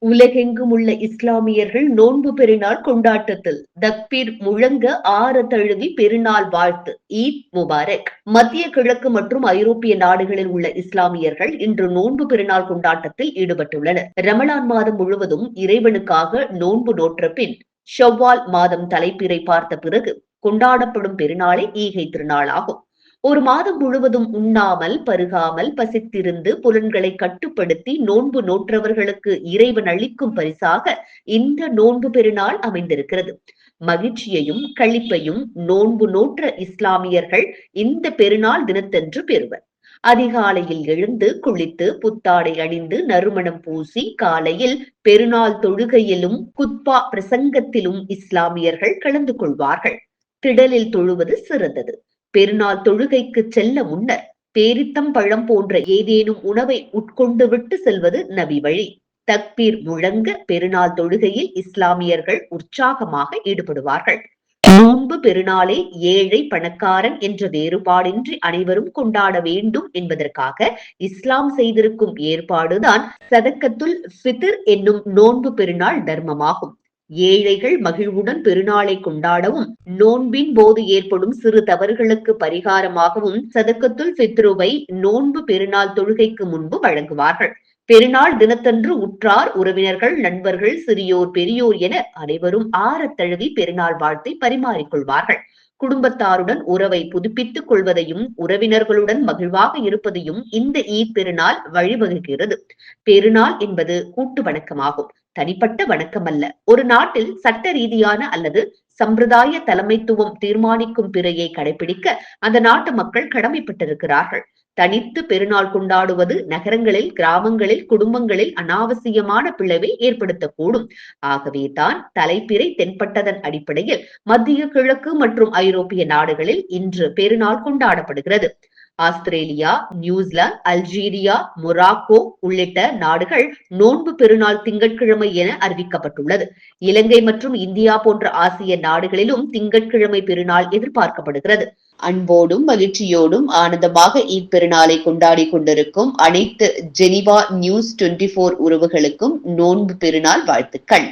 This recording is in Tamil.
உலகெங்கும் உள்ள இஸ்லாமியர்கள் நோன்பு பெருநாள் கொண்டாட்டத்தில் தக்பீர் முழங்க ஆற தழுவி பெருநாள் வாழ்த்து. ஈத் முபாரக். மத்திய கிழக்கு மற்றும் ஐரோப்பிய நாடுகளில் உள்ள இஸ்லாமியர்கள் இன்று நோன்பு பெருநாள் கொண்டாட்டத்தில் ஈடுபட்டுள்ளனர். ரமலான் மாதம் முழுவதும் இறைவனுக்காக நோன்பு நோற்ற பின் ஷவ்வால் மாதம் தலைப்பிறை பார்த்த பிறகு கொண்டாடப்படும் பெருநாளே ஈகை திருநாளாகும். ஒரு மாதம் முழுவதும் உண்ணாமல் பருகாமல் பசித்திருந்து புலன்களை கட்டுப்படுத்தி நோன்பு நோற்றவர்களுக்கு இறைவன் அளிக்கும் பரிசாக இந்த நோன்பு பெருநாள் அமைந்திருக்கிறது. மகிழ்ச்சியையும் களிப்பையும் நோன்பு நோற்ற இஸ்லாமியர்கள் இந்த பெருநாள் தினத்தன்று பெறுவர். அதிகாலையில் எழுந்து குளித்து புத்தாடை அணிந்து நறுமணம் பூசி காலையில் பெருநாள் தொழுகையிலும் குத்பா பிரசங்கத்திலும் இஸ்லாமியர்கள் கலந்து கொள்வார்கள். திடலில் தொழுவது சிறந்தது. பெருநாள் தொழுகைக்கு செல்ல முன்னர் பேரித்தம் பழம் போன்ற ஏதேனும் உணவை உட்கொண்டு விட்டு செல்வது நபி வழி. தக்பீர் முழங்க பெருநாள் தொழுகையில் இஸ்லாமியர்கள் உற்சாகமாக ஈடுபடுவார்கள். நோன்பு பெருநாளே ஏழை பணக்காரன் என்ற வேறுபாடின்றி அனைவரும் கொண்டாட வேண்டும் என்பதற்காக இஸ்லாம் செய்திருக்கும் ஏற்பாடுதான் சதக்கத்துல் ஃபித்ர் என்னும் நோன்பு பெருநாள் தர்மமாகும். ஏழைகள் மகிழ்வுடன் பெருநாளை கொண்டாடவும் நோன்பின் போது ஏற்படும் சிறு தவறுகளுக்கு பரிகாரமாகவும் சதக்கத்துல் ஃபித்ருவை நோன்பு பெருநாள் தொழுகைக்கு முன்பு வழங்குவார்கள். பெருநாள் தினத்தன்று உற்றார் உறவினர்கள் நண்பர்கள் சிறியோர் பெரியோர் என அனைவரும் ஆறத் தழுவி பெருநாள் வாழ்த்தை பரிமாறிக்கொள்வார்கள். குடும்பத்தாருடன் உறவை புதுப்பித்துக் கொள்வதையும் உறவினர்களுடன் மகிழ்வாக இருப்பதையும் இந்த ஈத் பெருநாள் வழிவகுக்கிறது. பெருநாள் என்பது கூட்டு வணக்கமாகும், தனிப்பட்ட வணக்கம் அல்ல. ஒரு நாட்டில் சட்ட ரீதியான அல்லது சம்பிரதாய தலைமைத்துவம் தீர்மானிக்கும் பிறையை கடைபிடிக்க அந்த நாட்டு மக்கள் கடமைப்பட்டிருக்கிறார்கள். தனித்து பெருநாள் கொண்டாடுவது நகரங்களில் கிராமங்களில் குடும்பங்களில் அனாவசியமான பிளவை ஏற்படுத்தக்கூடும். ஆகவேதான் தலைப்பிறை தென்பட்டதன் அடிப்படையில் மத்திய கிழக்கு மற்றும் ஐரோப்பிய நாடுகளில் இன்று பெருநாள் கொண்டாடப்படுகிறது. ஆஸ்திரேலியா, நியூசிலாந்து, அல்ஜீரியா, மொராக்கோ உள்ளிட்ட நாடுகள் நோன்பு பெருநாள் திங்கட்கிழமை என அறிவிக்கப்பட்டுள்ளது. இலங்கை மற்றும் இந்தியா போன்ற ஆசிய நாடுகளிலும் திங்கட்கிழமை பெருநாள் எதிர்பார்க்கப்படுகிறது. அன்போடும் மகிழ்ச்சியோடும் ஆனந்தமாக ஈத் பெருநாளை கொண்டாடி கொண்டிருக்கும் அனைத்து ஜெனிவா நியூஸ் 24 உறவுகளுக்கும் நோன்பு பெருநாள் வாழ்த்துக்கள்.